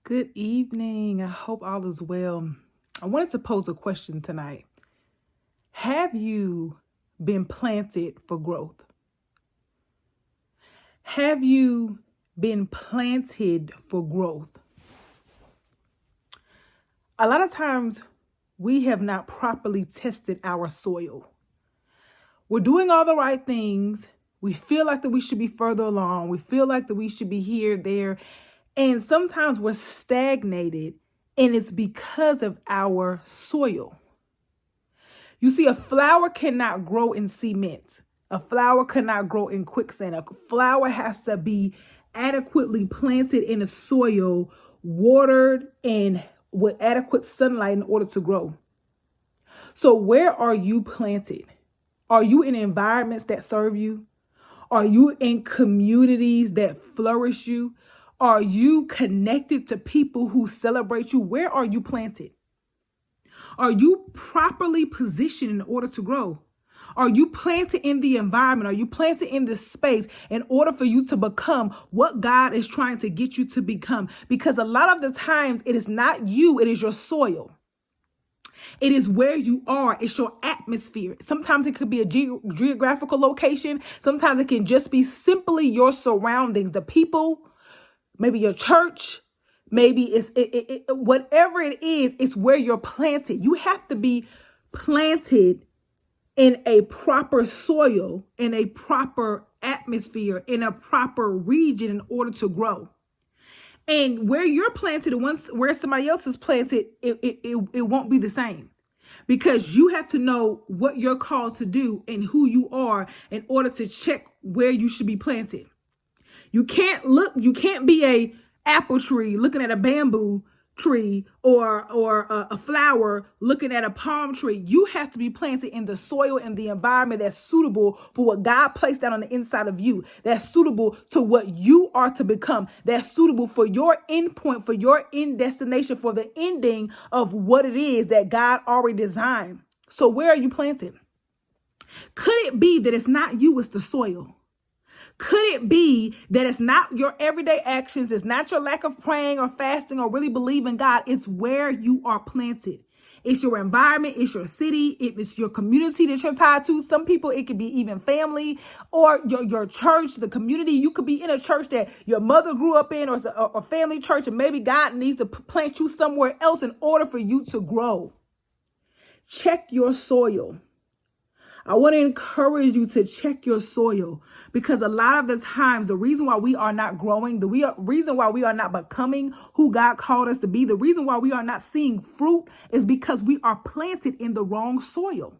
Good evening. I hope all is well. I wanted to pose a question tonight. Have you been planted for growth? Have you been planted for growth? A lot of times we have not properly tested our soil. We're doing all the right things. We feel like that we should be further along. We feel like that we should be here, there. And sometimes we're stagnated, and it's because of our soil. You see, a flower cannot grow in cement. A flower cannot grow in quicksand. A flower has to be adequately planted in the soil, watered, and with adequate sunlight in order to grow. So where are you planted? Are you in environments that serve you? Are you in communities that flourish you? Are you connected to people who celebrate you? Where are you planted? Are you properly positioned in order to grow? Are you planted in the environment? Are you planted in the space in order for you to become what God is trying to get you to become? Because a lot of the times it is not you, it is your soil. It is where you are. It's your atmosphere. Sometimes it could be a geographical location. Sometimes it can just be simply your surroundings, the people, maybe your church, maybe it's whatever it is, it's where you're planted. You have to be planted in a proper soil, in a proper atmosphere, in a proper region in order to grow. And where you're planted and where somebody else is planted, it won't be the same. Because you have to know what you're called to do and who you are in order to check where you should be planted. You can't be a apple tree looking at a bamboo tree or a flower looking at a palm tree. You have to be planted in the soil and the environment that's suitable for what God placed down on the inside of you. That's suitable to what you are to become. That's suitable for your end point, for your end destination, for the ending of what it is that God already designed. So where are you planted? Could it be that it's not you, it's the soil? Could it be that it's not your everyday actions, it's not your lack of praying or fasting or really believing God, it's where you are planted. It's your environment, it's your city, it's your community that you're tied to. Some people, it could be even family or your church, the community. You could be in a church that your mother grew up in or a family church, and maybe God needs to plant you somewhere else in order for you to grow. Check your soil. I want to encourage you to check your soil, because a lot of the times the reason why we are not growing, the reason why we are not becoming who God called us to be, the reason why we are not seeing fruit is because we are planted in the wrong soil.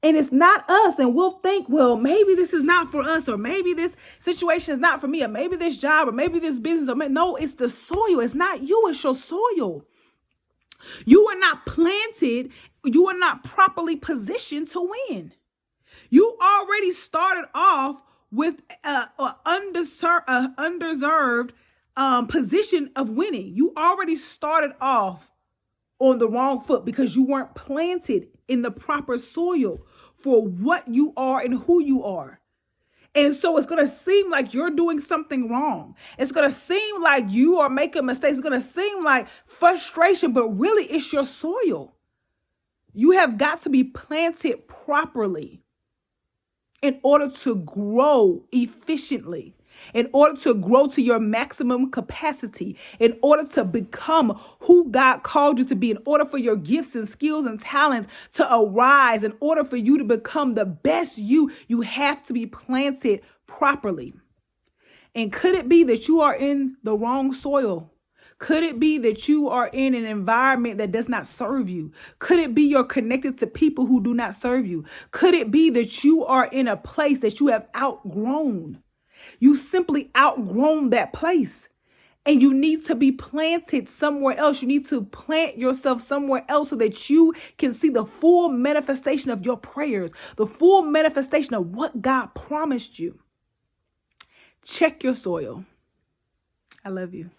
And it's not us. And we'll think, well, maybe this is not for us, or maybe this situation is not for me, or maybe this job, or maybe this business. No, it's the soil. It's not you. It's your soil. You are not planted. You are not properly positioned to win. You already started off with an undeserved position of winning. You already started off on the wrong foot because you weren't planted in the proper soil for what you are and who you are. And so it's going to seem like you're doing something wrong. It's going to seem like you are making mistakes. It's going to seem like frustration, but really it's your soil. You have got to be planted properly in order to grow efficiently, in order to grow to your maximum capacity, in order to become who God called you to be, in order for your gifts and skills and talents to arise, in order for you to become the best you have to be planted properly. And could it be that you are in the wrong soil? Could it be that you are in an environment that does not serve you? Could it be you're connected to people who do not serve you? Could it be that you are in a place that you have outgrown? You simply outgrown that place, and you need to be planted somewhere else. You need to plant yourself somewhere else so that you can see the full manifestation of your prayers, the full manifestation of what God promised you. Check your soil. I love you.